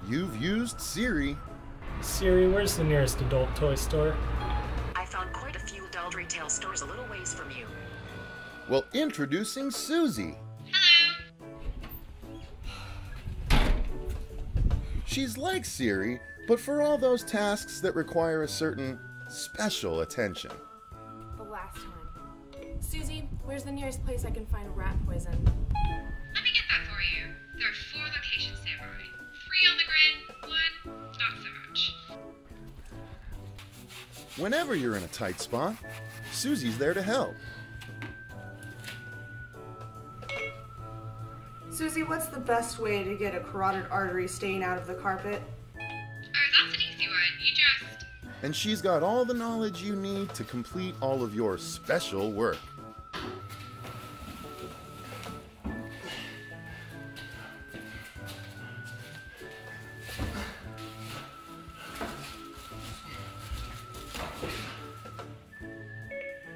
you've used Siri. Siri, where's the nearest adult toy store? I found quite a few adult retail stores a little ways from you. Well, introducing Susie. Hello. She's like Siri, but for all those tasks that require a certain special attention. The last time. Susie, where's the nearest place I can find rat poison? Let me get that for you. There are 4 locations nearby. 3 on the grid, 1 not so much. Whenever you're in a tight spot, Susie's there to help. Susie, what's the best way to get a carotid artery stain out of the carpet? Oh, that's an easy one. You just... And she's got all the knowledge you need to complete all of your special work.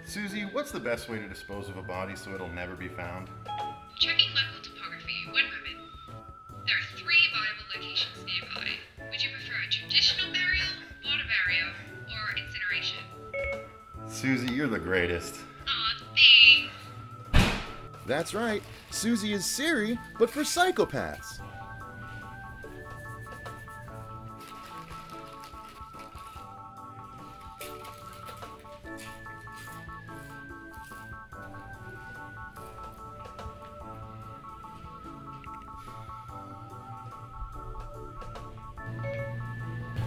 Susie, what's the best way to dispose of a body so it'll never be found? Checking local topography. 1 moment. There are 3 viable locations nearby. Would you prefer a traditional burial, water burial, or incineration? Susie, you're the greatest. Aw, thanks. That's right, Susie is Siri, but for psychopaths.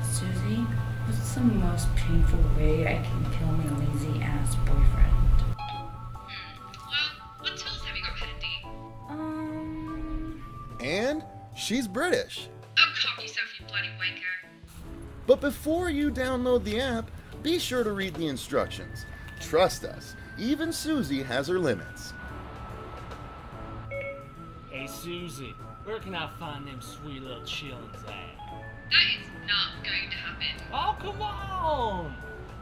Susie, what's the most painful way I can kill my lazy-ass boyfriend? Well, what tools have you got handy? And she's British. Oh, cock yourself, you bloody wanker. But before you download the app, be sure to read the instructions. Trust us, even Susie has her limits. Hey Susie, where can I find them sweet little chillins at? That is not going to happen. Oh, come on!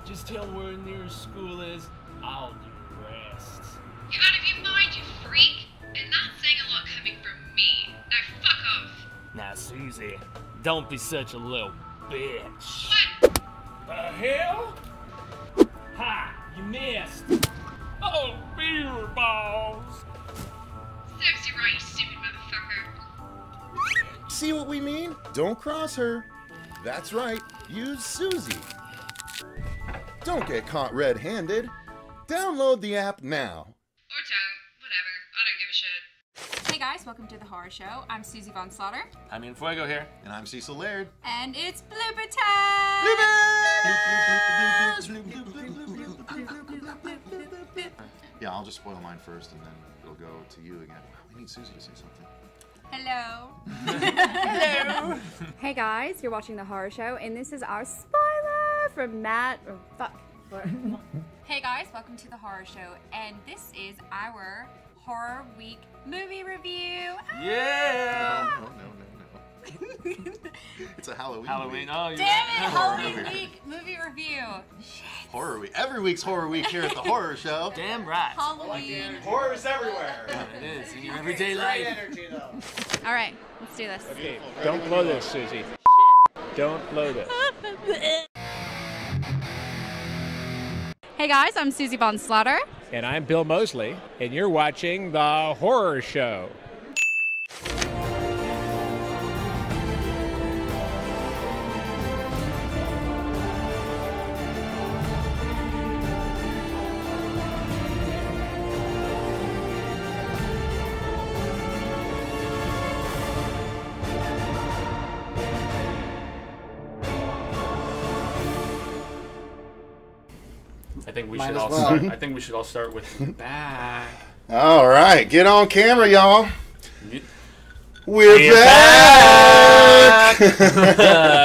Just tell where the nearest school is, I'll do the rest. You're out of your mind, you freak! And that's saying a lot coming from me. Now fuck off! Now Susie, don't be such a little bitch. What? The hell? Ha! You missed! Oh, beer balls! Serves you right, you stupid motherfucker. See what we mean? Don't cross her. That's right, use Susie. Don't get caught red-handed. Download the app now. Or don't. Whatever. I don't give a shit. Hey guys, welcome to The Horror Show. I'm Susie Von Slaughter. Jaime Fuego here. And I'm Cecil Laird. And it's blooper time! Yeah, I'll just spoil mine first and then it'll go to you again. We need Susie to say something. Hello. Hello. Hey guys, you're watching The Horror Show, and this is our spoiler from Matt. Oh, fuck. Hey guys, welcome to The Horror Show, and this is our Horror Week movie review. Yeah! No. It's a Halloween Halloween, week. oh, you're Damn it, right. Halloween week movie review. Shit. Horror week. Every week's Horror Week here at the Horror Show. Damn right. Halloween. Horror's everywhere. Yeah, it is, in your everyday life. Energy, though. All right, let's do this. Okay, don't blow this, Susie. Don't blow this. Hey guys, I'm Susie Von Slaughter. And I'm Bill Mosley, and you're watching The Horror Show. I think we Might should as all well. start. I think we should all start with back. All right, get on camera, y'all. You- We're back!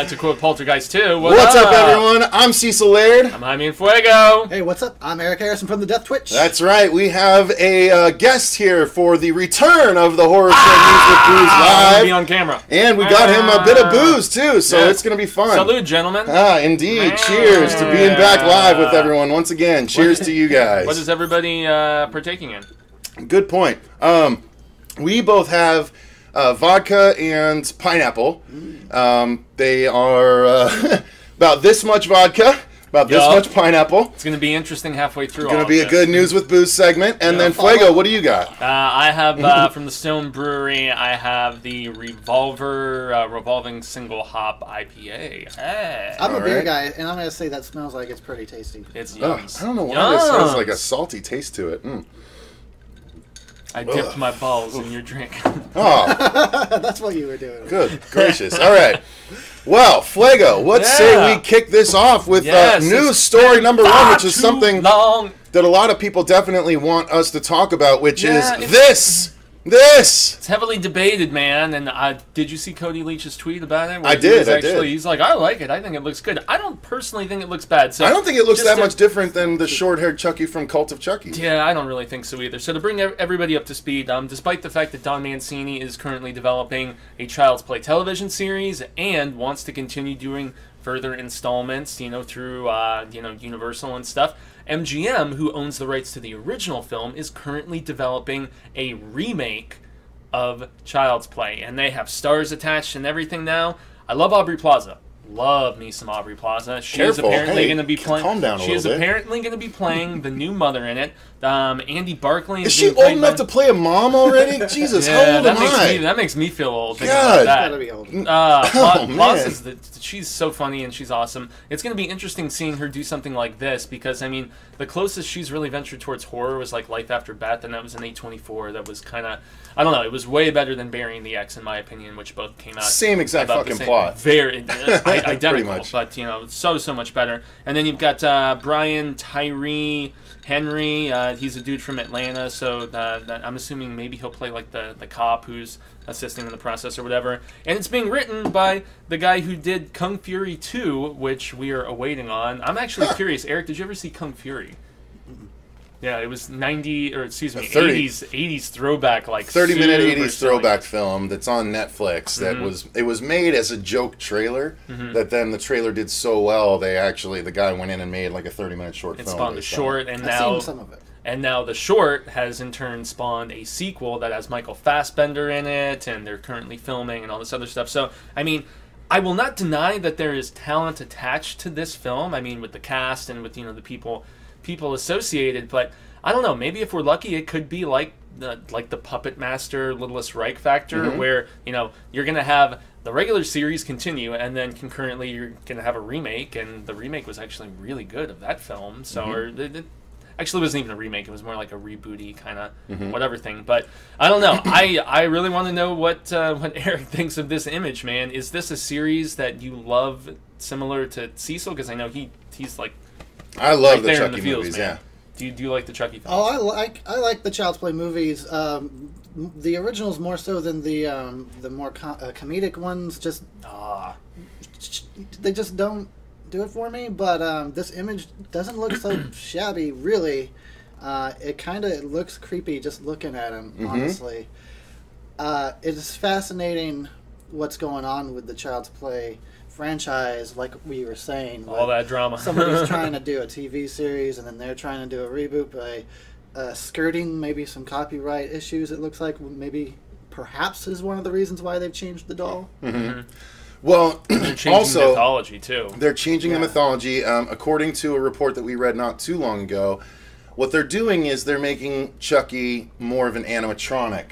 To quote Poltergeist 2, What's up, everyone? I'm Cecil Laird. I'm Jaime Fuego. Hey, what's up? I'm Eric Harrison from the Death Twitch. That's right. We have a guest here for the return of the Horror Show News with Booze I'll be Live. on camera. And we got him a bit of booze, too, so it's going to be fun. Salute, gentlemen. Ah, indeed. Cheers to being back live with everyone once again. Cheers to you guys. What is everybody partaking in? Good point. We both have vodka and pineapple. They are about this much vodka, about this much pineapple. It's going to be interesting halfway through. It's going to be a good news with booze segment. And then Fuego, what do you got? I have from the Stone Brewery. I have the revolving single hop IPA. Hey. I'm a beer guy, and I'm going to say that smells like it's pretty tasty. It's I don't know why this has like a salty taste to it. I dipped my balls in your drink. Oh, that's what you were doing. Good gracious! All right. Well, Fuego, let's say we kick this off with news story number one, which is something that a lot of people definitely want us to talk about, which is this. It's heavily debated, man. And did you see Cody Leach's tweet about it? I did. He's like, I like it. I think it looks good. I don't personally think it looks bad. So I don't think it looks that much different than the short-haired Chucky from Cult of Chucky. Yeah, I don't really think so either. So to bring everybody up to speed, despite the fact that Don Mancini is currently developing a Child's Play television series and wants to continue doing further installments, through Universal and stuff, MGM, who owns the rights to the original film, is currently developing a remake of Child's Play, and they have stars attached and everything now. I love Aubrey Plaza. Love me some Aubrey Plaza. She is apparently going to be playing. Calm down a she is little bit. apparently going to be playing the new mother in it. Andy Barclay is she old enough to play a mom already? Jesus, how old am I? That makes me feel old. God, gotta be old. She's so funny and she's awesome. It's going to be interesting seeing her do something like this because the closest she's really ventured towards horror was like Life After Beth, and that was in A24. That was kind of, I don't know. It was way better than Burying the X in my opinion, which both came out same exact fucking plot. Very identical, pretty much. But so much better. And then you've got Brian Tyree Henry. He's a dude from Atlanta, so I'm assuming maybe he'll play like the cop who's assisting in the process or whatever. And it's being written by the guy who did Kung Fury 2, which we are awaiting on. I'm actually curious, Eric, did you ever see Kung Fury? Yeah, it was 80s throwback, like 30-minute 80s throwback film that's on Netflix. That was made as a joke trailer. That then the trailer did so well, the guy went in and made like a 30-minute short film. It spawned a short, and I've seen some of it. And now the short has in turn spawned a sequel that has Michael Fassbender in it, and they're currently filming and all this other stuff. So, I will not deny that there is talent attached to this film. With the cast and with the people associated, but I don't know. Maybe if we're lucky, it could be like the Puppet Master, Littlest Reich factor, where you're gonna have the regular series continue, and then concurrently you're gonna have a remake, and the remake was actually really good of that film. So, it actually wasn't even a remake; it was more like a rebooty kind of whatever thing. But I don't know. I really want to know what Eric thinks of this image, man. Is this a series that you love, similar to Cecil? Because I know he's like. I love the Chucky movies, man. Do you like the Chucky films? Oh, I like the Child's Play movies. The originals more so than the more comedic ones. Just they just don't do it for me. But this image doesn't look so shabby, really. It kind of looks creepy just looking at him. Honestly, it is fascinating what's going on with the Child's Play franchise, like we were saying. All that drama. Somebody's trying to do a TV series, and then they're trying to do a reboot by skirting maybe some copyright issues. It looks like perhaps is one of the reasons why they've changed the doll. Well, they're changing also the mythology too. They're changing the mythology. According to a report that we read not too long ago, what they're doing is they're making Chucky more of an animatronic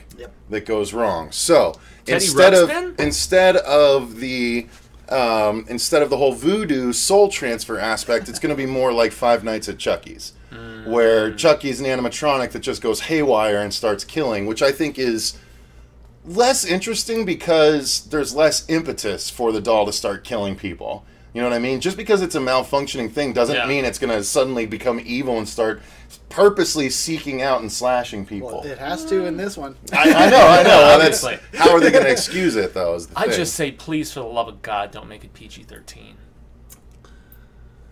that goes wrong. So instead of the whole voodoo soul transfer aspect, it's going to be more like Five Nights at Chucky's, where Chucky's an animatronic that just goes haywire and starts killing, which I think is less interesting because there's less impetus for the doll to start killing people. You know what I mean? Just because it's a malfunctioning thing doesn't mean it's going to suddenly become evil and start purposely seeking out and slashing people. Well, it has to in this one. I know. Well, that's, how are they going to excuse it, though? I just say, please, for the love of God, don't make it PG-13.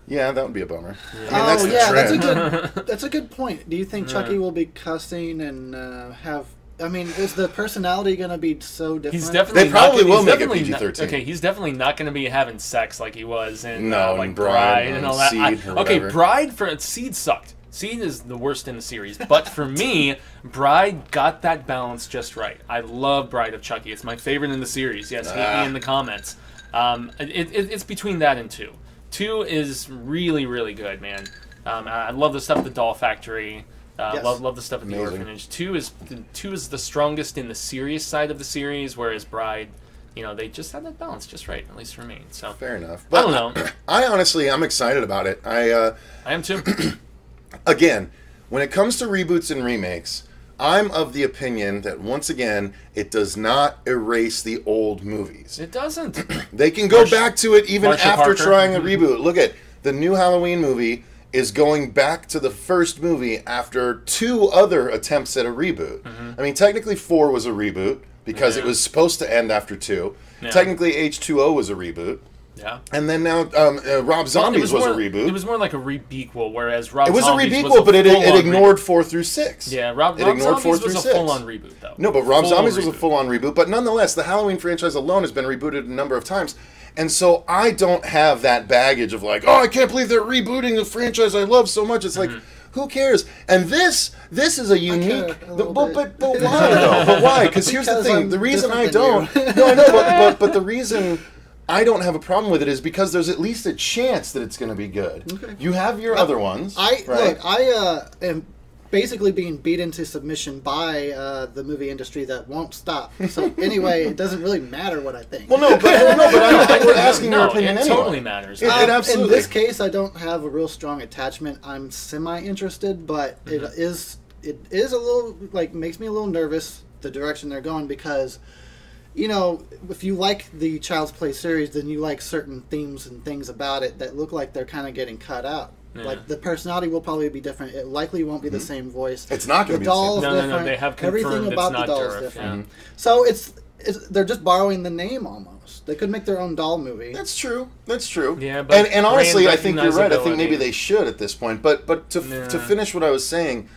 Yeah, that would be a bummer. Yeah. That's a good point. Do you think Chucky will be cussing and have... is the personality going to be so different? They probably will make it PG-13. Okay, he's definitely not going to be having sex like he was in in Bride and all that. Seed or okay, whatever. Bride for Seed sucked. Seed is the worst in the series, but for me, Bride got that balance just right. I love Bride of Chucky. It's my favorite in the series. Yes, hate me in the comments. It's between that and 2. 2 is really, really good, man. I love the stuff at the Doll Factory. Yes. Love the stuff at the orphanage. 2 is the strongest in the serious side of the series, whereas Bride, they just had that balance just right, at least for me. So fair enough. But I don't know. I'm excited about it. I am too. Again, when it comes to reboots and remakes, I'm of the opinion that, once again, it does not erase the old movies. It doesn't. They can go back to it even Marsha after Parker. trying a reboot. Look at the new Halloween movie is going back to the first movie after 2 other attempts at a reboot. I mean, technically 4 was a reboot because it was supposed to end after 2. Yeah. Technically H2O was a reboot. Yeah. And then now Rob Zombie's was a reboot. It was more like a re-bequel, whereas Rob It was Zombies a rebequel, but it ignored 4 through 6. Yeah, Rob ignored Zombies 4 through was 6. a full-on reboot, though. No, but Rob Zombies was a full-on reboot. But nonetheless, the Halloween franchise alone has been rebooted a number of times. And so I don't have that baggage of like, oh, I can't believe they're rebooting the franchise I love so much. It's like, who cares? And this is a unique. But why though? But why? Because here's the thing. The reason I don't. No, I know, but the reason I don't have a problem with it is because there's at least a chance that it's going to be good. Okay. You have your other ones. Look, I am basically being beat into submission by the movie industry that won't stop. So anyway, it doesn't really matter what I think. Well, but I don't think we're asking your opinion it anyway. totally matters. It absolutely. In this case, I don't have a real strong attachment. I'm semi-interested, but it is a little, like, makes me a little nervous, the direction they're going, because, if you like the Child's Play series, then you like certain themes and things about it that look like they're kind of getting cut out. Yeah. Like, the personality will probably be different. It likely won't be the same voice. It's not going to be the same. No, they have confirmed everything about the doll is different. So they're just borrowing the name almost. They could make their own doll movie. That's true. Yeah, but and honestly, I think you're right. I think maybe they should at this point. But to finish what I was saying,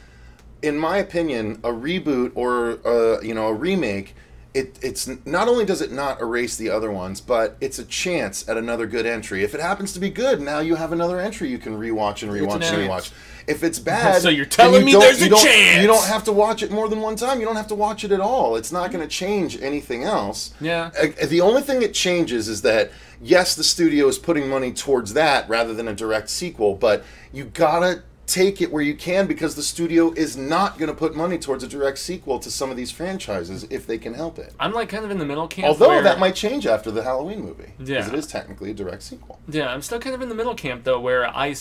in my opinion, a reboot or a remake, it's not only does it not erase the other ones, but it's a chance at another good entry. If it happens to be good, now you have another entry you can rewatch and rewatch. If it's bad, so you're telling me there's a chance. You don't have to watch it more than one time. You don't have to watch it at all. It's not going to change anything else. Yeah. The only thing it changes is that, yes, the studio is putting money towards that rather than a direct sequel, but you gotta take it where you can, because the studio is not going to put money towards a direct sequel to some of these franchises if they can help it. I'm like kind of in the middle camp. Although that might change after the Halloween movie. Yeah. Because it is technically a direct sequel. Yeah, I'm still kind of in the middle camp, though, where I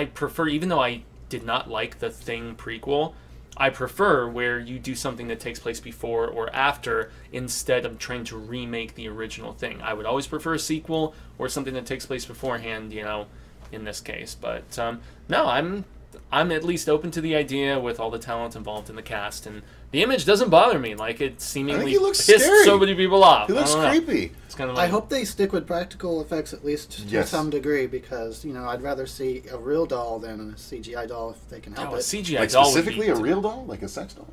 prefer, even though I did not like the Thing prequel, I prefer where you do something that takes place before or after instead of trying to remake the original Thing. I would always prefer a sequel or something that takes place beforehand, in this case. But, no, I'm at least open to the idea with all the talent involved in the cast, and the image doesn't bother me. Like, it seemingly pissed so many people off. He looks creepy. It's kind of like, I hope they stick with practical effects at least to some degree, because I'd rather see a real doll than a CGI doll if they can help it. A CGI like doll specifically a real doll, like a sex doll.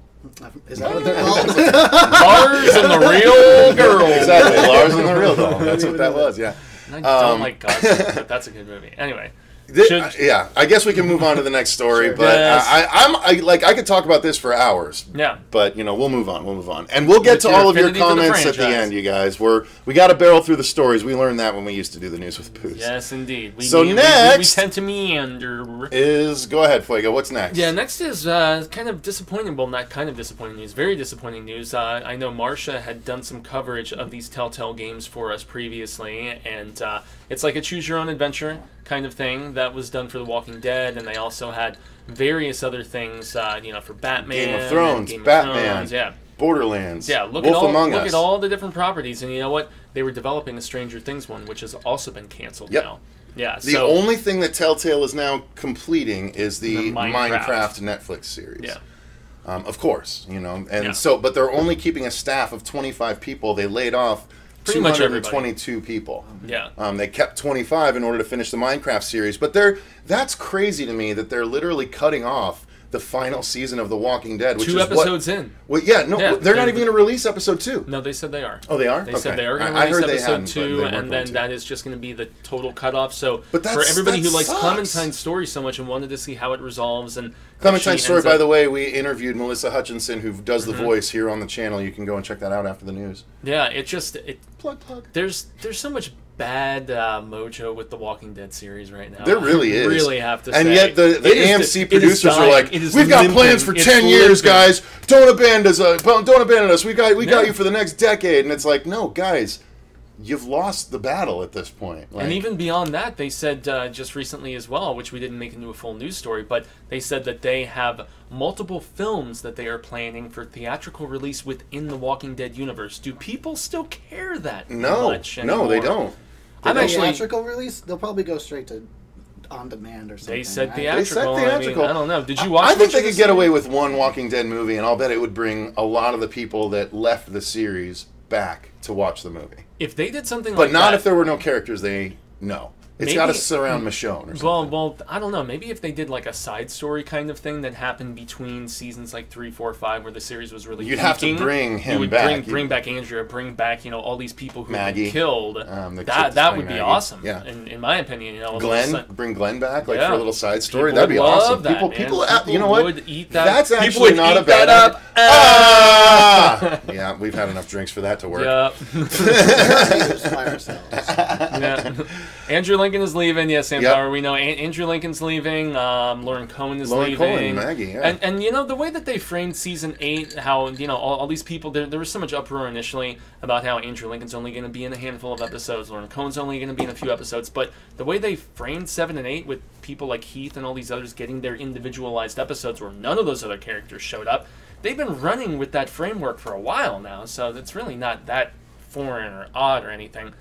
Is that what they're called? Lars and the real girl. Exactly, Lars and the real doll. That's what that was. Yeah. I don't like Godzilla, but that's a good movie. Anyway. I guess we can move on to the next story, but I could talk about this for hours. Yeah. But we'll move on, and we'll get to all of your comments at the end, you guys. We got to barrel through the stories. We learned that when we used to do the news with Poos. Yes, indeed. Next, we tend to meander. Go ahead, Fuego. What's next? Yeah, next is kind of disappointing. Well, not kind of disappointing news. Very disappointing news. I know Marsha had done some coverage of these Telltale games for us previously, and it's like a choose-your-own-adventure kind of thing that was done for The Walking Dead, and they also had various other things, for Batman, Game of Thrones, Batman, Borderlands, look at all the different properties, and you know what? They were developing a Stranger Things one, which has also been canceled now. Yeah, the only thing that Telltale is now completing is the Minecraft Netflix series. Yeah. Of course, but they're only keeping a staff of 25 people. They laid off 222 people. Yeah. They kept 25 in order to finish the Minecraft series. But that's crazy to me that they're literally cutting off the final season of The Walking Dead, which 2 is episodes in. Well, they're not even going to release episode 2. No, they said they are. Oh, they are? They Okay. said they are going to release episode 2, and then that is just going to be the total cutoff. So for everybody who likes Clementine's story so much and wanted to see how it resolves, and Clementine's story, by the way, we interviewed Melissa Hutchinson, who does the voice here on the channel. You can go and check that out after the news. Yeah, plug. There's so much bad mojo with the Walking Dead series right now. There really is. Really have to say. And yet the AMC producers are like, we've got plans for 10 years, guys. Don't abandon us. We got you for the next decade. And it's like, no, guys, you've lost the battle at this point. And even beyond that, they said just recently as well, which we didn't make into a full news story, but they said that they have multiple films that they are planning for theatrical release within the Walking Dead universe. Do people still care that much anymore? No, they don't. Theatrical release? They'll probably go straight to on demand or something. They said theatrical. I don't know. Did you I watch? think they could get away with one Walking Dead movie, and I'll bet it would bring a lot of the people that left the series back to watch the movie. If they did something but like that... not if there were no characters, It's got to surround Michonne or something. Well, I don't know. Maybe if they did like a side story kind of thing that happened between seasons like 3, 4, 5, where the series was really You'd have to bring him you would back. Bring back Andrea, bring back all these people who've Maggie, been killed. That would be awesome. Yeah. In my opinion, bring Glenn back for a little side story. People That'd be awesome. That, people, you know what? Would eat that. That's people actually would not eat a bad that up. Yeah, we've had enough drinks for that to work. Yeah. Andrew Lincoln is leaving. Yes, Sam Power. We know Andrew Lincoln's leaving. Lauren Cohen is leaving. Cohen, Maggie. Yeah. And the way that they framed season 8, how all these people, there was so much uproar initially about how Andrew Lincoln's only going to be in a handful of episodes, Lauren Cohen's only going to be in a few episodes, but the way they framed 7 and 8 with people like Heath and all these others getting their individualized episodes where none of those other characters showed up, they've been running with that framework for a while now, so it's really not that foreign or odd or anything.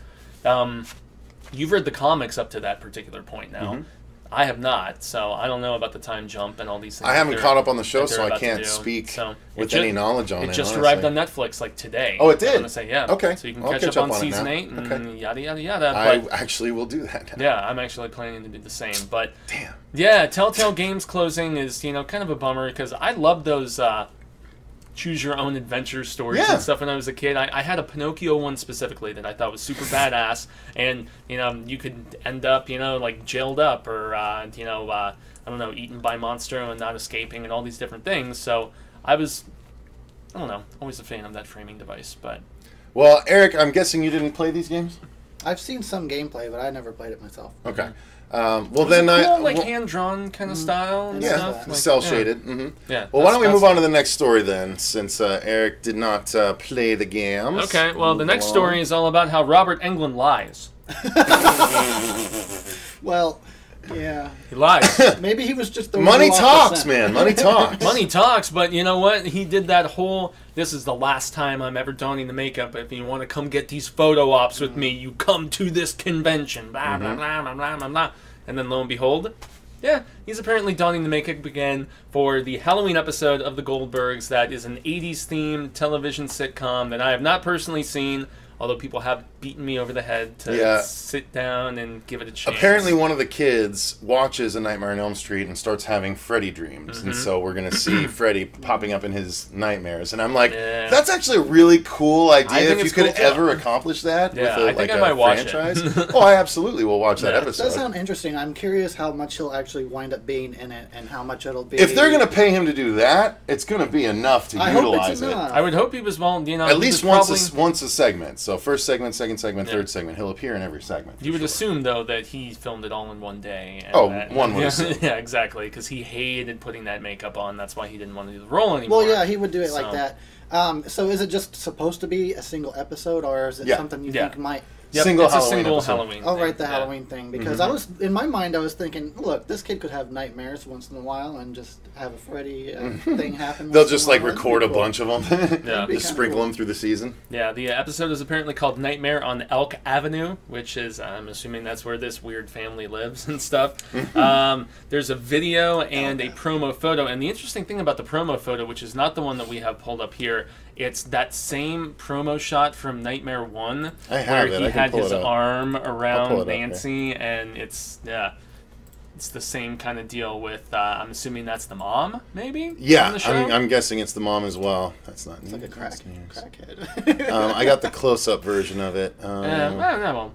You've read the comics up to that particular point now. I have not, so I don't know about the time jump and all these things. I haven't caught up on the show, so I can't speak with any knowledge on it. It just arrived on Netflix like today. Oh, it did? I'm going to say, yeah. Okay. So you can catch up on season 8 and yada, yada, yada. I actually will do that now. Yeah, I'm actually planning to do the same. But damn. Yeah, Telltale Games closing is, kind of a bummer because I love those choose your own adventure stories and stuff when I was a kid. I had a Pinocchio one specifically that I thought was super badass, and you could end up like jailed up or I don't know, eaten by monster and not escaping and all these different things. So I was always a fan of that framing device. But well, Eric, I'm guessing you didn't play these games? I've seen some gameplay, but I never played it myself. Okay. Well, then cool, hand-drawn kind of style and stuff. Like, cel-shaded. Yeah. Well, why don't we move on to the next story then, since Eric did not play the games. Okay. Well, the next story is all about how Robert Englund lies. Well, yeah. He lies. Maybe he was just the money talks, man. Money talks. Money talks, but you know what? He did that whole, this is the last time I'm ever donning the makeup. If you want to come get these photo ops with me, you come to this convention. Blah, blah, blah, blah, blah, blah, blah. And then lo and behold, yeah, he's apparently donning the makeup again for the Halloween episode of The Goldbergs. That is an 80s themed television sitcom that I have not personally seen, although people have beaten me over the head to sit down and give it a chance. Apparently one of the kids watches A Nightmare on Elm Street and starts having Freddy dreams. And so we're going to see Freddy popping up in his nightmares. And I'm like, that's actually a really cool idea if you could ever accomplish that with I might watch franchise. Oh, I absolutely will watch that episode. That does sound interesting. I'm curious how much he'll actually wind up being in it and how much it'll be. If they're going to pay him to do that, it's going to be enough to utilize it. I would hope he was, at least once a segment. So first segment, second segment, third segment. He'll appear in every segment. You would assume, though, that he filmed it all in one day. And one would assume. Yeah, exactly, because he hated putting that makeup on. That's why he didn't want to do the role anymore. Well, yeah, he would do it like that. So is it just supposed to be a single episode, or is it something you think might... Yep, it's a single Halloween thing. Oh, right, the Halloween thing. Because I was, in my mind, I was thinking, look, this kid could have nightmares once in a while and just have a Freddy thing happen. They'll just like record a bunch of them. Just sprinkle them through the season. Yeah, the episode is apparently called Nightmare on Elk Avenue, which is, I'm assuming that's where this weird family lives and stuff. There's a video and a promo photo. And the interesting thing about the promo photo, which is not the one that we have pulled up here, it's that same promo shot from Nightmare 1 where he had his arm around Nancy, and it's, it's the same kind of deal with. I'm assuming that's the mom, maybe. Yeah, on the show? I'm guessing it's the mom as well. That's not. It's like a crackhead. I got the close-up version of it. Well,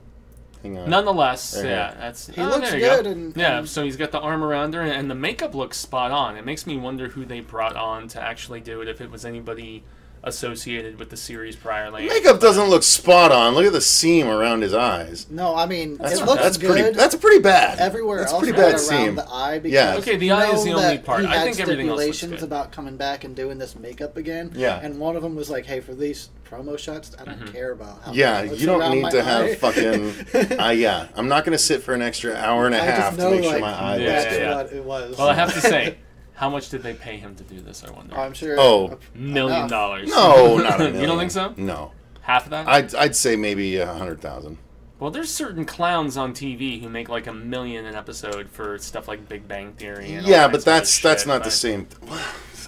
hang on. Nonetheless, There, yeah, here. that's. He looks good, and yeah. So he's got the arm around her, and the makeup looks spot on. It makes me wonder who they brought on to actually do it. If it was anybody associated with the series priorly. Makeup doesn't look spot on. Look at the seam around his eyes. No, I mean That's, it looks that's good. pretty. That's pretty bad. Everywhere that's else, pretty but bad around seam. the eye. Because Yeah. Okay, the eye is the only part. He I had think everything else looks stipulations good. about coming back and doing this makeup again. Yeah. And one of them was like, "Hey, for these promo shots, I don't care about how." Yeah, it looks you don't around need my to have eye." fucking. Yeah, I'm not going to sit for an extra hour and a I half just to know, make sure like, my eye that's looks good. what it was. Well, I have to say, how much did they pay him to do this? I wonder. I'm sure. Oh, $1 million. No, not a million. You don't think so? No. Half of that? I'd say maybe 100,000. Well, there's certain clowns on TV who make like $1 million an episode for stuff like Big Bang Theory. And Yeah, all but that sort that's of shit, not but- the same.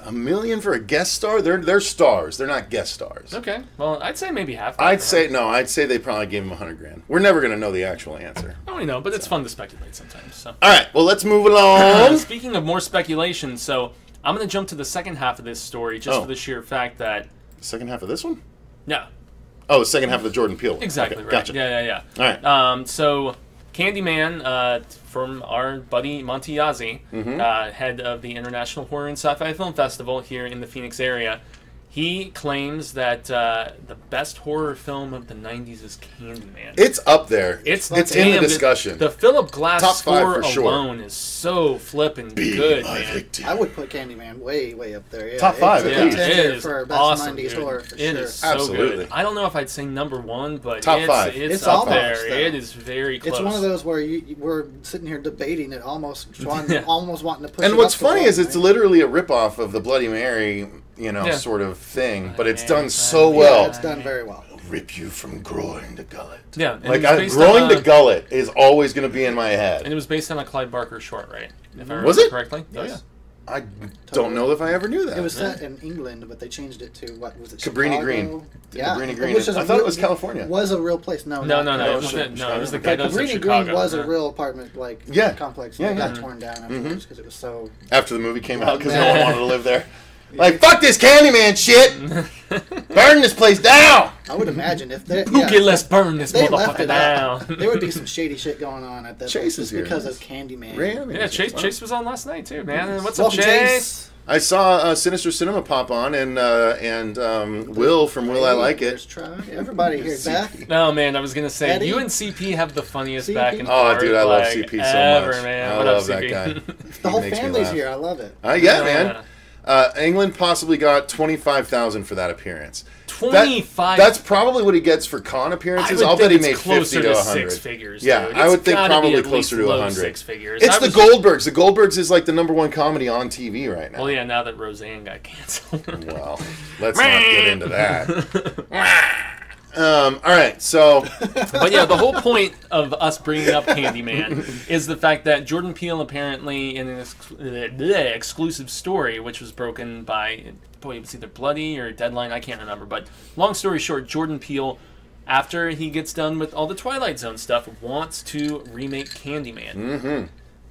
$1 million for a guest star? They're stars. They're not guest stars. Okay, well, I'd say maybe half. That I'd for say him. no. I'd say they probably gave him $100,000. We're never gonna know the actual answer. Oh, I know, but it's fun to speculate sometimes. So. All right, well, let's move along. Speaking of more speculation, so I'm going to jump to the second half of this story just for the sheer fact that... Second half of this one? Yeah. Oh, the second half of the Jordan Peele one. Exactly, Okay, right. Gotcha. Yeah. All right. So, Candyman, from our buddy Monty Yazzie, head of the International Horror and Sci-Fi Film Festival here in the Phoenix area, he claims that the best horror film of the 90s is Candyman. It's up there. It's in the discussion. The Philip Glass Top five score for sure. alone is so flipping good, man. I would put Candyman way up there. Yeah, Top five, It's at a least. contender It is for best awesome, 90s dude. horror for It sure. is so Absolutely. good. I don't know if I'd say number one, but Top five. It's It's up almost, there. though. It is very close. It's one of those where we're sitting here debating it, almost almost wanting to push. And it what's up the funny wall, is it's right? literally a ripoff of the Bloody Mary, Yeah. sort of thing, but it's done so Yeah, well. it's done very well. Rip you from groin to gullet. Yeah, and Like it was based groin on to gullet is always going to be in my head. And it was based on a Clyde Barker short, right? If I Was remember it? correctly? Oh, yeah. Yes. I don't know if I ever knew that. It was set in England, but they changed it to what was it? Cabrini Chicago? Green. Yeah, Cabrini Green. Which is I a thought it real- was California. Was a real place? No, No, not- it was the guy that was in Cabrini Chicago. Green was yeah. a real apartment complex. Yeah, that got yeah. torn down afterwards because it was so. After the movie came out, because no one wanted to live there. Like, fuck this Candyman shit! Burn this place down! I would imagine if they let's burn this they left motherfucker it down. up, there would be some shady shit going on at that Chase place is here. because of Candyman. Yeah, Chase was on last night too, man. What's Welcome, up, Chase? I saw Sinister Cinema pop on, and Will from Will I Like There's It. Try. Everybody here, Beth. No, man, I was gonna say Eddie? you and CP have the funniest CP? back and Oh, forth. dude, I love like, CP so ever, much. Man. I What love up, that CP? guy. The whole makes me family's laugh. here. I love it. Yeah, man. England possibly got 25,000 for that appearance. 25. That's probably what he gets for con appearances. I would I'll bet he think made it's closer 50 to to 100. 6 figures. Yeah, dude. I would It's think gotta be probably at closer least to low 100. 6 figures. It's I the was- Goldbergs. The Goldbergs is like the #1 comedy on TV right now. Well, yeah, now that Roseanne got canceled. Well, let's not get into that. All right, so. But yeah, the whole point of us bringing up Candyman is the fact that Jordan Peele apparently, in an exclusive story, which was broken by, it was either Bloody or Deadline, I can't remember. But long story short, Jordan Peele, after he gets done with all the Twilight Zone stuff, wants to remake Candyman. Mm-hmm.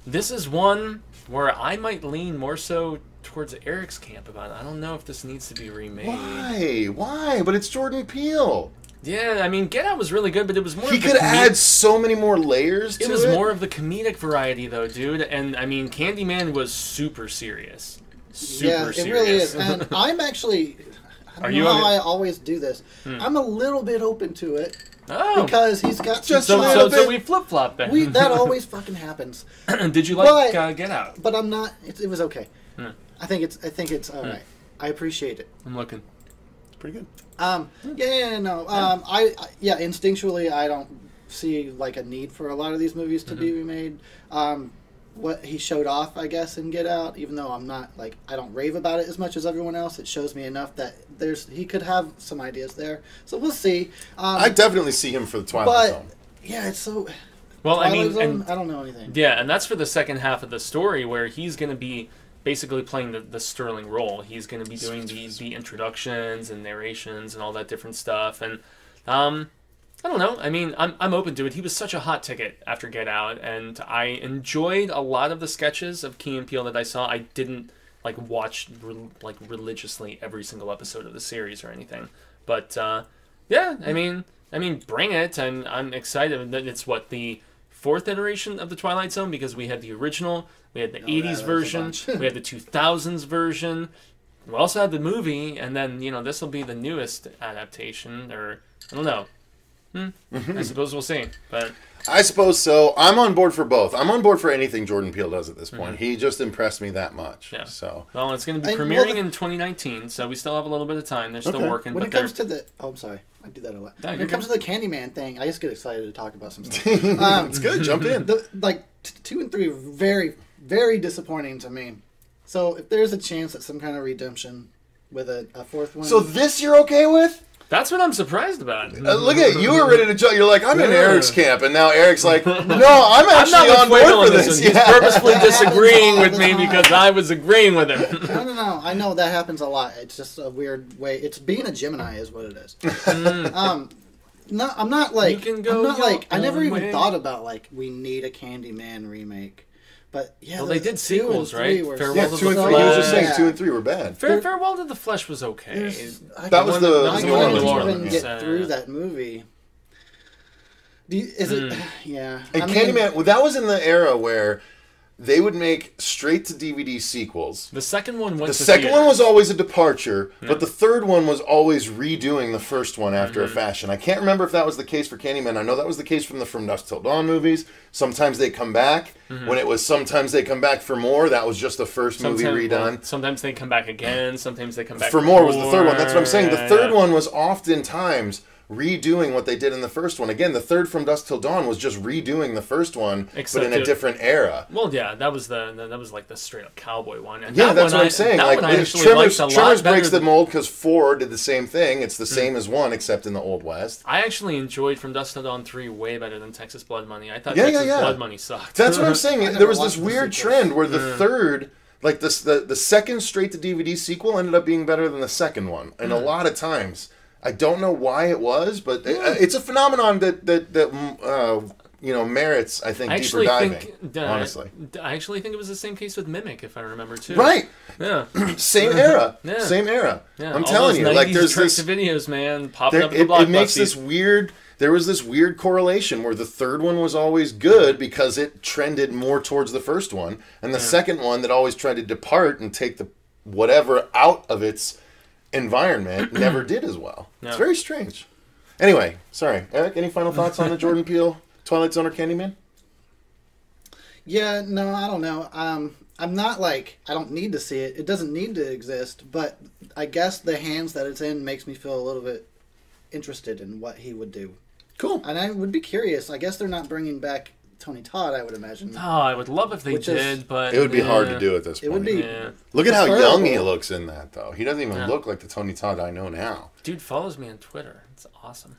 This is one where I might lean more so towards Eric's camp about it. I don't know if this needs to be remade. Why? But it's Jordan Peele. Yeah, I mean, Get Out was really good, but it was more. He could add so many more layers to it. It was more of the comedic variety, though, dude. And I mean, Candyman was super serious. Super serious. It really is. And I'm actually. I don't know how I always do this. I'm a little bit open to it. Oh. Because he's got just so we flip flop then. That always fucking happens. Did you like Get Out? But I'm not. It was okay. I think it's all right. I appreciate it. I'm looking. It's pretty good. Instinctually, I don't see like a need for a lot of these movies to be remade. What he showed off, I guess, in Get Out, even though I'm not like I don't rave about it as much as everyone else, it shows me enough that he could have some ideas there. So we'll see. I definitely see him for the Twilight Zone. Yeah, it's so. Well, Twilight I mean, Zone, I don't know anything. Yeah, and that's for the second half of the story where he's going to be basically playing the Sterling role. He's going to be doing the introductions and narrations and all that different stuff. And I don't know. I mean, I'm open to it. He was such a hot ticket after Get Out, and I enjoyed a lot of the sketches of Key and Peele that I saw. I didn't like watch religiously every single episode of the series or anything, but yeah, I mean, bring it. I'm excited. It's what, the 4th iteration of the Twilight Zone, because we had the original, we had the 80s version, we had the 2000s version. We also had the movie, and then this will be the newest adaptation, or I don't know. I suppose we'll see, but I suppose so. I'm on board for both. I'm on board for anything Jordan Peele does at this point. He just impressed me that much. Yeah. So well, it's going to be premiering in 2020, so we still have a little bit of time. They're still working. When it comes to the, I'm sorry, I do that a lot. When it comes to the Candyman thing, I just get excited to talk about some stuff. It's good. Jump in. 2 and 3 are very, very disappointing to me. So if there's a chance at some kind of redemption with a 4th one, so this you're okay with? That's what I'm surprised about. Look at you were ready to jump. You're like, I'm in Eric's camp, and now Eric's like, no, I'm actually not on board for this. He's purposefully disagreeing with me because I was agreeing with him. No. I know that happens a lot. It's just a weird way. It's being a Gemini is what it is. No, I'm not like. I never even thought about like we need a Candyman remake. But yeah, well, they did sequels, right? Farewell to the Flesh. He was just saying 2 and 3 were bad. Farewell to the Flesh was okay. That was the I couldn't even get through that movie. Yeah. And Candyman, that was in the era where they would make straight to DVD sequels. The second one went The second one was always a departure, but the third one was always redoing the first one after a fashion. I can't remember if that was the case for Candyman. I know that was the case from the From Dusk Till Dawn movies. Sometimes they come back. When it was Sometimes They Come Back for More, that was just the first movie redone. Sometimes they come back again. Sometimes they come back for more was the third one. That's what I'm saying. The third one was oftentimes redoing what they did in the first one. Again, the third From Dusk Till Dawn was just redoing the first one, but in a different era. Well, yeah, that was like the straight up cowboy one. And yeah, that's what I'm saying. Like Tremors breaks the mold because 4 did the same thing. It's the same as 1, except in the Old West. I actually enjoyed From Dusk Till Dawn 3 way better than Texas Blood Money. I thought Texas Blood Money sucked. That's what I'm saying. There was this weird trend where the third, like the second straight to DVD sequel ended up being better than the second one, and a lot of times. I don't know why it was, but it's a phenomenon that merits, I think, deeper diving. Honestly, I actually think it was the same case with Mimic, if I remember too. Right. Yeah. Same era. Yeah. Same era. Yeah. I'm telling you, like there's this videos, man, popping up in the blockbusters. It makes this weird. There was this weird correlation where the third one was always good because it trended more towards the first one, and the second one that always tried to depart and take the whatever out of its environment never did as well. No. It's very strange. Anyway, sorry. Eric, any final thoughts on the Jordan Peele Twilight Zone or Candyman? Yeah, no, I don't know. I'm not like, I don't need to see it. It doesn't need to exist, but I guess the hands that it's in makes me feel a little bit interested in what he would do. Cool. And I would be curious. I guess they're not bringing back Tony Todd, I would imagine. Oh, I would love if they did, but it would be hard to do at this point. It would be. Look at how young he looks in that, though. He doesn't even look like the Tony Todd I know now. Dude follows me on Twitter. It's awesome.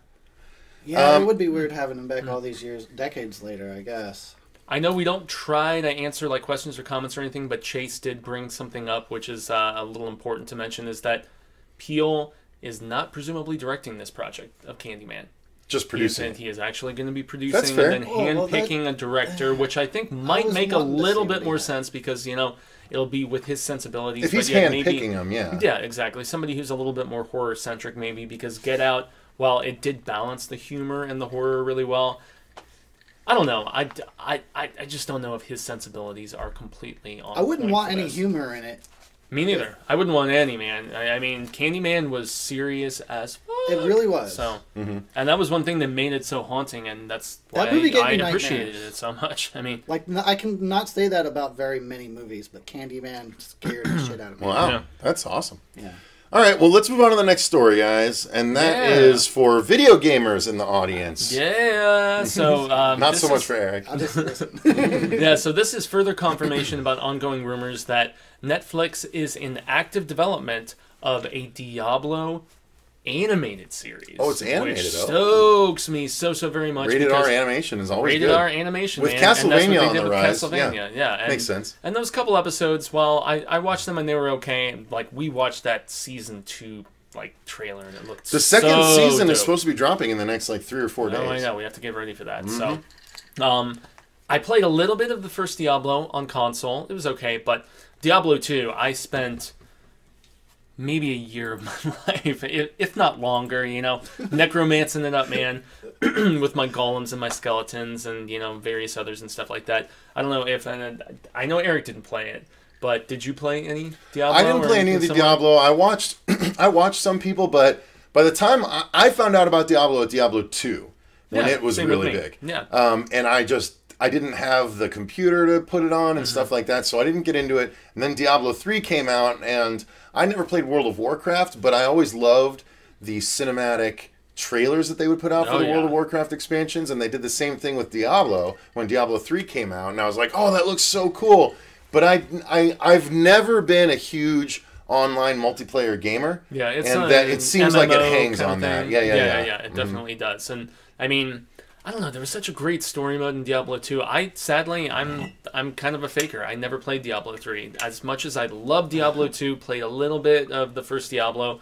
Yeah, it would be weird having him back all these years, decades later, I guess. I know we don't try to answer like questions or comments or anything, but Chase did bring something up, which is a little important to mention, is that Peele is not presumably directing this project of Candyman. Just producing. He is actually going to be producing and then handpicking a director, which I think might make a little bit more sense because, it'll be with his sensibilities. If he's handpicking them, yeah. Yeah, exactly. Somebody who's a little bit more horror-centric maybe, because Get Out, while it did balance the humor and the horror really well, I don't know. I just don't know if his sensibilities are completely on. I wouldn't want any humor in it. Me neither. I wouldn't want any, man. I mean, Candyman was serious as fuck. It really was. So, and that was one thing that made it so haunting, and that's why I appreciated it so much. I mean, like I can not say that about very many movies, but Candyman scared the shit out of me. Wow, that's awesome. Yeah. All right, well, let's move on to the next story, guys, and that is for video gamers in the audience. Yeah. So not so much for Eric. I'll just listen. Yeah. So this is further confirmation about ongoing rumors that Netflix is in active development of a Diablo animated series. Oh, it's animated. Which stokes me so very much. Rated R animation is always rated good. R animation, with man. Castlevania on the rise. Castlevania, yeah. And, makes sense. And those couple episodes, well, I watched them and they were okay. Like we watched that season 2 like trailer, and it looked the second so season dope. is supposed to be dropping in the next like 3 or 4 days. Oh, I know. We have to get ready for that. So, I played a little bit of the first Diablo on console. It was okay, but Diablo 2, I spent maybe a year of my life, if not longer, necromancing it up, man, with my golems and my skeletons and, various others and stuff like that. I don't know if, I know Eric didn't play it, but did you play any Diablo? I didn't play any of the Diablo. I watched some people, but by the time I found out about Diablo at Diablo 2, when it was really big. Yeah. And I didn't have the computer to put it on and stuff like that, so I didn't get into it. And then Diablo 3 came out, and I never played World of Warcraft, but I always loved the cinematic trailers that they would put out for the World of Warcraft expansions, and they did the same thing with Diablo when Diablo 3 came out, and I was like, oh, that looks so cool. But I've never been a huge online multiplayer gamer. Yeah, it's and that it seems MMO like it hangs kind of on that. thing. Yeah, it definitely does. And I mean, I don't know, there was such a great story mode in Diablo 2. I'm kind of a faker. I never played Diablo 3. As much as I love Diablo 2, played a little bit of the first Diablo,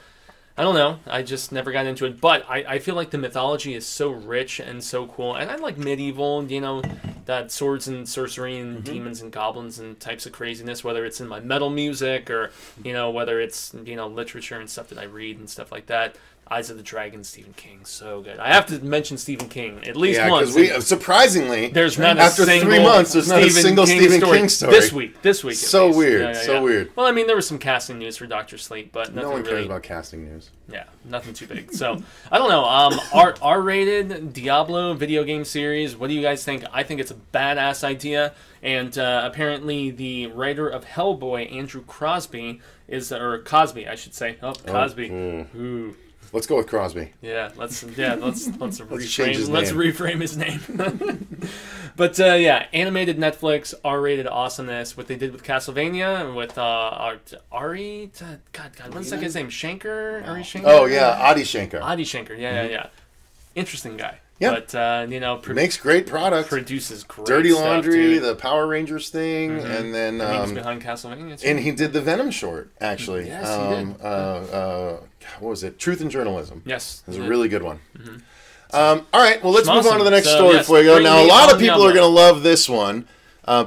I don't know. I just never got into it. But I feel like the mythology is so rich and so cool. And I like medieval, that swords and sorcery and demons and goblins and types of craziness, whether it's in my metal music or, whether it's, literature and stuff that I read and stuff like that. Eyes of the Dragon, Stephen King, so good. I have to mention Stephen King at least once. Because surprisingly, there's not after a single 3 months, there's not a single Stephen King story. This week. So weird, so weird. Well, I mean, there was some casting news for Dr. Sleep, but nothing no one cares really about casting news. Yeah, nothing too big. So I don't know. R-rated Diablo video game series. What do you guys think? I think it's a badass idea. And apparently, the writer of Hellboy, Andrew Cosby, Cosby, I should say. Oh, Cosby. Ooh. Let's go with Crosby. Yeah, let's reframe. Let's Reframe his name. But animated Netflix R-rated awesomeness. What they did with Castlevania with Ari. God, what's that guy's name? Shankar. Ari Shankar. Oh yeah, Adi Shankar. Adi Shankar. Yeah. Interesting guy. Yeah. But makes great product. Produces great Dirty stuff, Laundry, dude. the Power Rangers thing, and then he's behind Castlevania too. and he did the Venom short actually. Yes, he did. What was it? Truth and Journalism. Yes, it was a really good one. All right, well let's move on to the next So, story yes, before we go. Now a lot of people Diablo. are going to love this one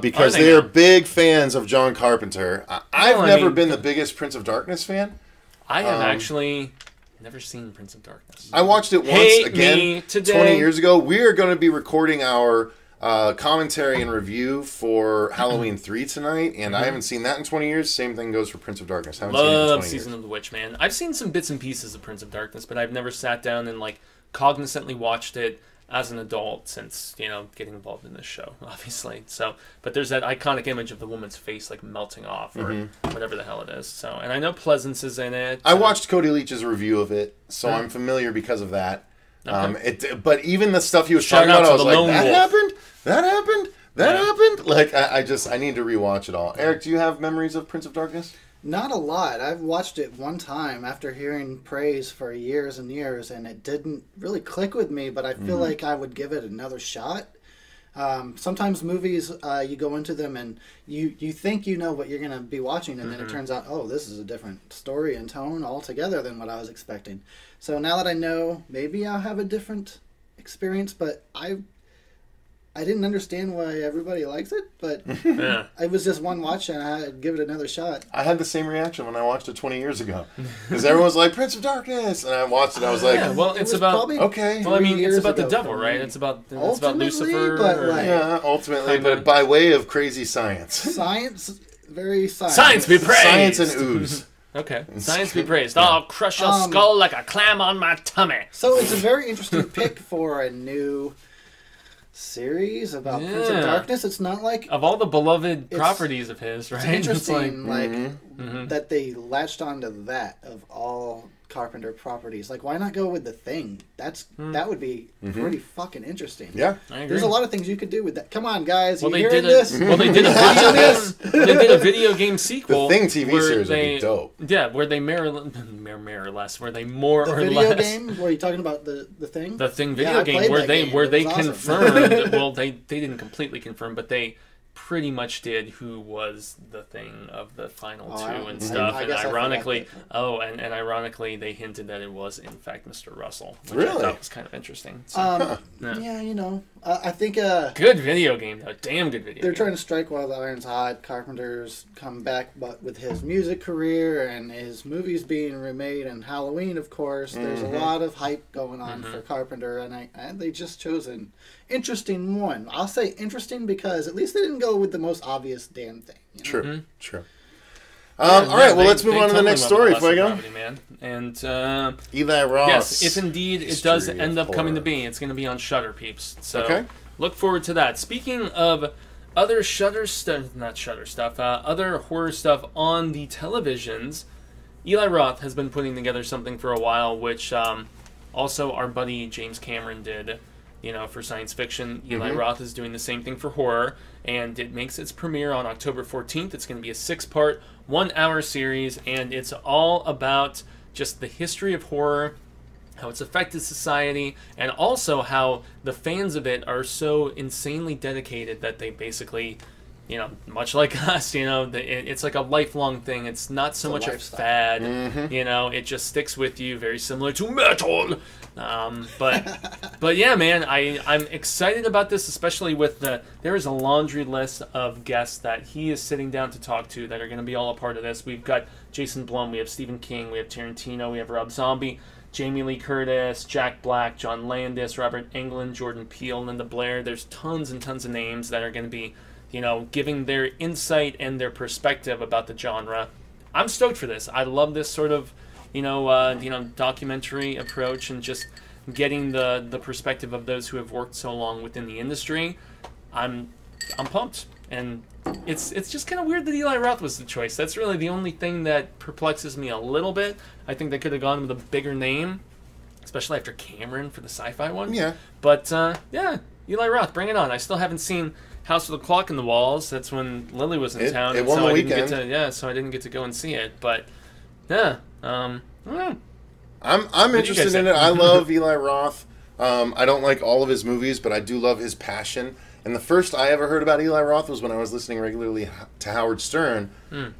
because Are they they are now? big fans of John Carpenter. I've I never mean- been the biggest Prince of Darkness fan. I have actually never seen Prince of Darkness. I watched it once Hate again me today. 20 years ago. We are going to be recording our commentary and review for Halloween 3 tonight, and I haven't seen that in 20 years. Same thing goes for Prince of Darkness. Haven't seen it in 20 Love years. Season of the Witch, man. I've seen some bits and pieces of Prince of Darkness, but I've never sat down and cognizantly watched it as an adult since getting involved in this show, obviously. So, but there's that iconic image of the woman's face melting off or whatever the hell it is. So, and I know Pleasance is in it. I watched Cody Leach's review of it, so I'm familiar because of that. Okay. But even the stuff he was Shout talking out about, to I was the like, Lone that Wolf. happened? That happened? That happened? I need to rewatch it all. Eric, do you have memories of Prince of Darkness? Not a lot. I've watched it one time after hearing praise for years and years, and it didn't really click with me, but I feel like I would give it another shot. Sometimes movies, you go into them and you think you know what you're going to be watching, and then it turns out, oh, this is a different story and tone altogether than what I was expecting. So now that I know, maybe I'll have a different experience, but I didn't understand why everybody likes it, but it was just one watch and I'd give it another shot. I had the same reaction when I watched it 20 years ago. Because everyone was like, Prince of Darkness! And I watched it and I was like, it's about... Okay. Well, I mean, it's about the devil, right? It's about Lucifer. But yeah, ultimately, but by way of crazy science. Science, very science. Science be praised! Science and ooze. Okay. Science be praised. I'll crush your skull like a clam on my tummy. So it's a very interesting pick for a new series about Prince of Darkness. It's not like... Of all the beloved properties of his, right? It's interesting, that they latched onto that of all Carpenter properties. Why not go with The Thing? That would be pretty fucking interesting. Yeah, I agree. There's a lot of things you could do with that. Come on, guys, Well, you they hearing did this? Well, they did a video. They did a video game sequel. The Thing TV where series would be dope. Yeah, where they more or less, where they more The or video less. game? Were you talking about the Thing? The Thing Yeah, video I game played where that they game. where It they was awesome. confirmed. Well, they didn't completely confirm, but they pretty much did Who Was the Thing of the final two and I stuff. And guess ironically, and ironically, they hinted that it was in fact Mr. Russell, which Really? I thought was kind of interesting. So, Yeah, you know, I think good video game though, damn good video. they're game. trying to strike while the iron's hot. Carpenter's come back, but with his music career and his movies being remade, and Halloween, of course, there's a lot of hype going on for Carpenter, and they just chose an interesting one. I'll say interesting because at least they didn't go with the most obvious damn thing. You know? True, true. All right, well, let's move on to the next story, Fuego. Man. And Eli Roth. Yes, if indeed it does History end of up coming to horror. be, it's going to be on Shudder, peeps. So Okay. look forward to that. Speaking of other Shudder stuff, not Shudder stuff, other horror stuff on the televisions, Eli Roth has been putting together something for a while, which also our buddy James Cameron did. You know, for science fiction, Eli Roth is doing the same thing for horror, and it makes its premiere on October 14th. It's going to be a 6-part, 1-hour series, and it's all about just the history of horror, how it's affected society, and also how the fans of it are so insanely dedicated that they basically, you know, much like us, you know, it's like a lifelong thing. It's not so much a fad, you know, it just sticks with you, very similar to metal. But yeah, man, I'm excited about this, especially with there is a laundry list of guests that he is sitting down to talk to that are going to be all a part of this. We've got Jason Blum, we have Stephen King, we have Tarantino, we have Rob Zombie, Jamie Lee Curtis, Jack Black, John Landis, Robert Englund, Jordan Peele, Linda Blair. There's tons and tons of names that are going to be, you know, giving their insight and their perspective about the genre. I'm stoked for this. I love this sort of, you know, documentary approach and just getting the perspective of those who have worked so long within the industry. I'm pumped, and it's just kind of weird that Eli Roth was the choice. That's really the only thing that perplexes me a little bit. I think they could have gone with a bigger name, especially after Cameron for the sci-fi one. Yeah. But yeah, Eli Roth, bring it on. I still haven't seen House with a Clock in the Walls. That's when Lily was in town. It won the weekend. So I didn't get to go and see it. But yeah, I don't know. I'm interested in it. I love Eli Roth. I don't like all of his movies, but I do love his passion. And the first I ever heard about Eli Roth was when I was listening regularly to Howard Stern.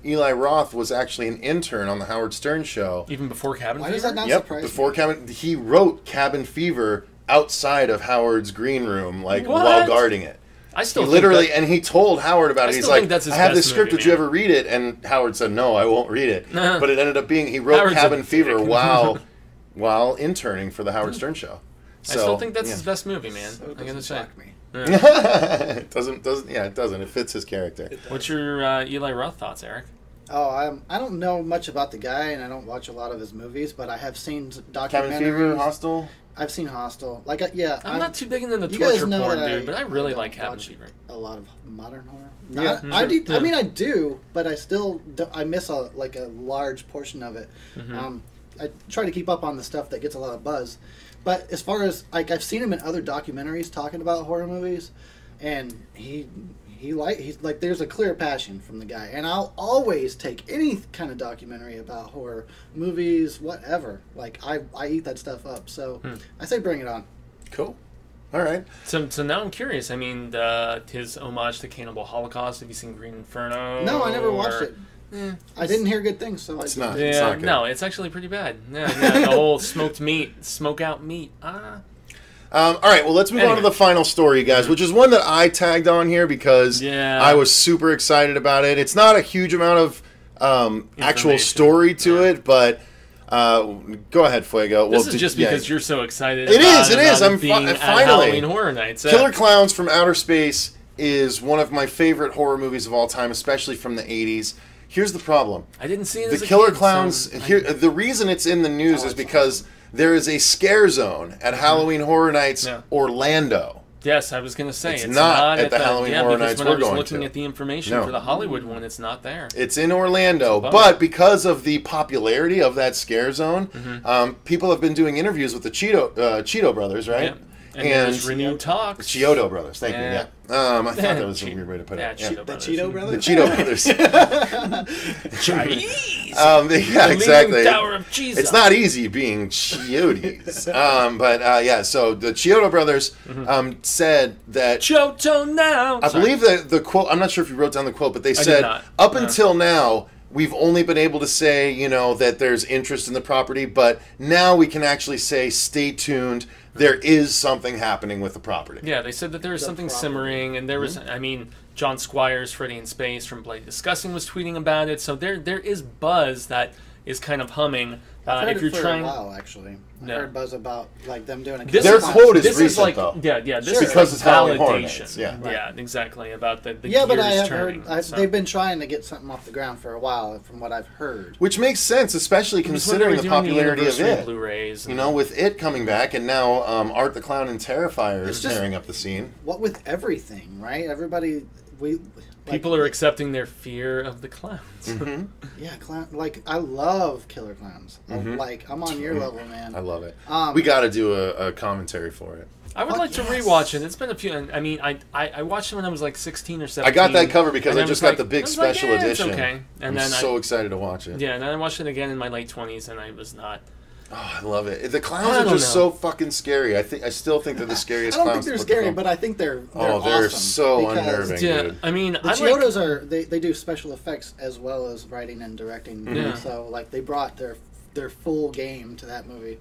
Eli Roth was actually an intern on the Howard Stern show. Even before Cabin Fever? Why does that not surprise me? Before Cabin, he wrote Cabin Fever outside of Howard's green room, like while guarding it. I still he literally, and he told Howard about it. He's like, that's his I have this best script. movie, Would you ever read it? And Howard said, no, I won't read it. Nah. But it ended up being, he wrote Howard's Cabin a Fever dick. while interning for the Howard Stern show. So, I still think that's his best movie, man. So I gotta say. it doesn't. It doesn't. It fits his character. What's your Eli Roth thoughts, Eric? Oh, I don't know much about the guy, and I don't watch a lot of his movies, but I have seen documentaries. Cabin Fever, Hostel? I've seen Hostel. I'm not too big into the you guys torture know porn, that dude, but I really don't like Cabin watch Fever. A lot of modern horror. Yeah. I do. I mean, I do, but I still I miss a large portion of it. I try to keep up on the stuff that gets a lot of buzz. But as far as I've seen him in other documentaries talking about horror movies, and he's like there's a clear passion from the guy, and I'll always take any kind of documentary about horror movies, whatever. Like I eat that stuff up. So I say bring it on. Cool. All right. So now I'm curious. I mean, his homage to Cannibal Holocaust. Have you seen Green Inferno? No, I never watched it. I didn't hear good things, so it's I not. Yeah, it's not good. No, it's actually pretty bad. Yeah, the whole smoke out meat. All right, well, let's move on to the final story, guys, which is one that I tagged on here because I was super excited about it. It's not a huge amount of actual story to it, but go ahead, Fuego. This is just because you're so excited. It is. I'm being at finally Halloween Horror Nights. Killer Clowns from Outer Space is one of my favorite horror movies of all time, especially from the 80s. Here's the problem. I didn't see it the as a Killer kid, Clowns. The reason it's in the news is because there is a scare zone at Halloween Horror Nights Orlando. Yes, I was going to say it's not at the Halloween Horror Nights we're going to. When I was looking at the information for the Hollywood one, it's not there. It's in Orlando, but because of the popularity of that scare zone, people have been doing interviews with the Cheeto brothers, right? Yeah. And there's renewed talks. Chiodo Brothers, thank you. Yeah, I thought that was a weird way to put it. Cheeto the Cheeto Brothers. The Cheeto Brothers. Chinese. Yeah, exactly. Tower of Jesus. It's not easy being Chiodos. So the Chiodo brothers said that... Choto now! I believe that the quote... I'm not sure if you wrote down the quote, but they said, up until now, we've only been able to say, that there's interest in the property, but now we can actually say, stay tuned. There is something happening with the property. Yeah, they said that there was something simmering, and there was, John Squires, Freddy in Space from Bloody Disgusting was tweeting about it, so there is buzz that is kind of humming. I've heard if you're it for trying, a while, actually. I heard buzz about them doing a... Their quote is recent, though. Yeah, this is because it's Halloween Horror validation. Nights. Yeah, exactly, about the yeah, but I have turning, heard... They've been trying to get something off the ground for a while, from what I've heard. Which makes sense, especially considering the popularity of it. Blu-rays, with it coming back, and now Art the Clown and Terrifier is tearing up the scene. What with everything, right? Everybody... People are accepting their fear of the clowns. Yeah, clown. I love killer clowns. I'm on your level, man. I love it. We got to do a commentary for it. I would like to rewatch it. It's been a few. I watched it when I was like 16 or 17. I got that cover because I just got the big special edition. It's okay. And I'm so excited to watch it. Yeah, and then I watched it again in my late 20s, and I was not. Oh, I love it. The clowns are just so fucking scary. I still think they're the scariest clowns. I don't think they're scary, but I think they're they're awesome so unnerving, dude. the Chiodos are they do special effects as well as writing and directing. So they brought their full game to that movie.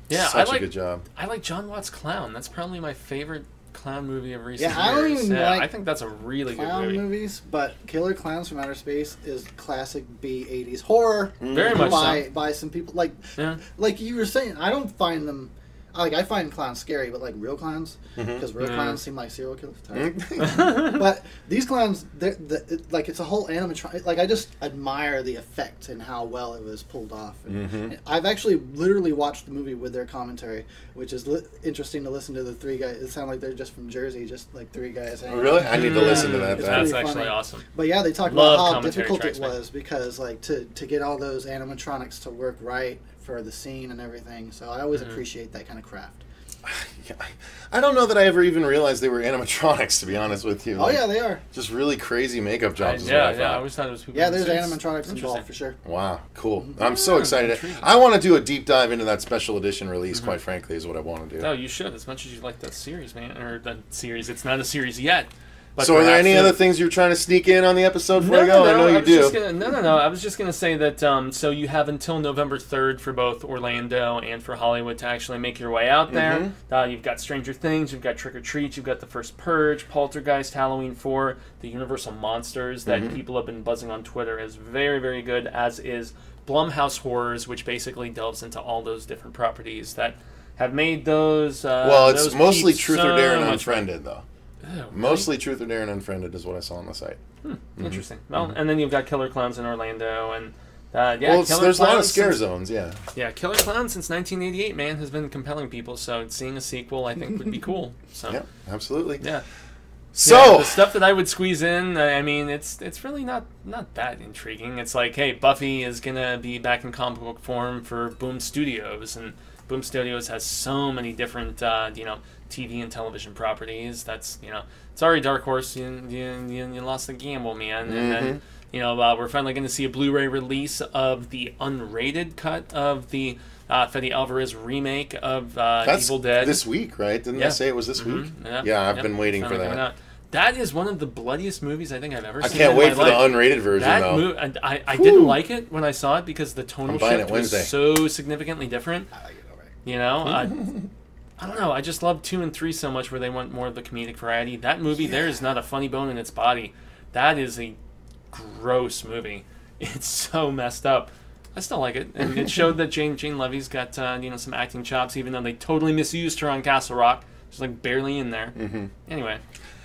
Yeah, such a good job. I like John Watts' Clown. That's probably my favorite clown movie of recent years. I don't even like I think that's a really good movie. Movies, but Killer Clowns from Outer Space is classic B-80s horror. Very much by some people. Like you were saying, I don't find them... I find clowns scary, but real clowns, because real clowns seem like serial killers. But these clowns, it's a whole animatronic. I just admire the effect and how well it was pulled off. And I've actually literally watched the movie with their commentary, which is interesting to listen to the three guys. It sounds like they're just from Jersey, just three guys. Really? I need to listen to that. That's actually awesome. But yeah, they talk about how difficult it was because to get all those animatronics to work right for the scene and everything. So I always appreciate that kind of craft. I don't know that I ever even realized they were animatronics, to be honest with you. Oh yeah, they are. Just really crazy makeup jobs. I always thought it was people. Yeah, there's animatronics involved for sure. Wow, cool. I'm so excited. I want to do a deep dive into that special edition release, quite frankly, is what I want to do. Oh, you should, as much as you like that series, man. Or that series. It's not a series yet. But so are there any other things you're trying to sneak in on the episode before I go? I know you do. No. I was just going to say that so you have until November 3rd for both Orlando and for Hollywood to actually make your way out there. You've got Stranger Things, you've got Trick or Treat, you've got The First Purge, Poltergeist, Halloween 4, the Universal Monsters that people have been buzzing on Twitter as very, very good, as is Blumhouse Horrors, which basically delves into all those different properties that have made those... it's mostly Truth or Dare and much Unfriended, though. Oh, mostly Truth or Dare and Unfriended is what I saw on the site. Interesting. Well, and then you've got Killer Clowns in Orlando, and there's a lot of scare zones. Yeah, Killer Clowns since 1988, man, has been compelling people. So seeing a sequel, I think, would be cool. So yeah, absolutely. Yeah. So the stuff that I would squeeze in, I mean, it's really not that intriguing. It's like, hey, Buffy is gonna be back in comic book form for Boom Studios, and Boom Studios has so many different, TV and television properties. That's, sorry, Dark Horse, you lost the gamble, man. And then, we're finally going to see a Blu-ray release of the unrated cut of the Fede Alvarez remake of Evil Dead. This week, right? Didn't they say it was this week? Yeah, I've been waiting for that. That is one of the bloodiest movies I think I've ever seen. I can't wait for the unrated version, though. I didn't like it when I saw it because the tonal shift was so significantly different. I like it already. I don't know. I just love 2 and 3 so much where they want more of the comedic variety. That movie, there is not a funny bone in its body. That is a gross movie. It's so messed up. I still like it. And it showed that Jane Levy's got some acting chops, even though they totally misused her on Castle Rock. She's barely in there. Anyway.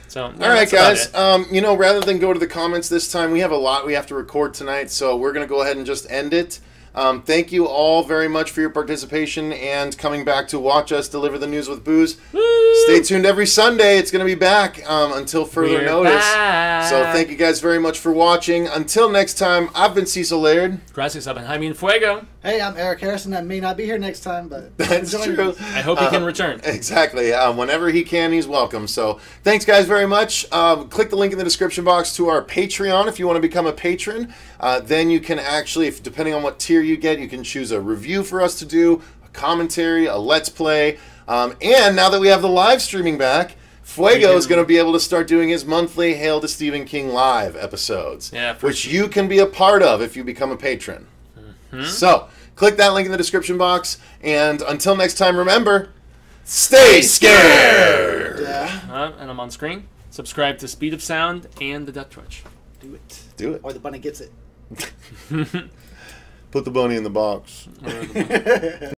So, all right, guys. Rather than go to the comments this time, we have a lot we have to record tonight, so we're going to go ahead and just end it. Thank you all very much for your participation and coming back to watch us deliver the news with booze. Woo! Stay tuned every Sunday. It's going to be back until further notice. Back. So thank you guys very much for watching. Until next time, I've been Cecil Laird. Gracias, Jaime Fuego. Hey, I'm Eric Harrison. I may not be here next time, but that's true. I hope he can return. Exactly. Whenever he can, he's welcome. So thanks, guys, very much. Click the link in the description box to our Patreon if you want to become a patron. Then you can actually, depending on what tier you get, you can choose a review for us to do, a commentary, a let's play. And now that we have the live streaming back, Fuego is going to be able to start doing his monthly Hail to Stephen King live episodes, which you can be a part of if you become a patron. So, click that link in the description box, and until next time, remember, stay scared! And I'm on screen. Subscribe to Speed of Sound and the Duck Twitch. Do it. Do it. Or the bunny gets it. Put the bunny in the box.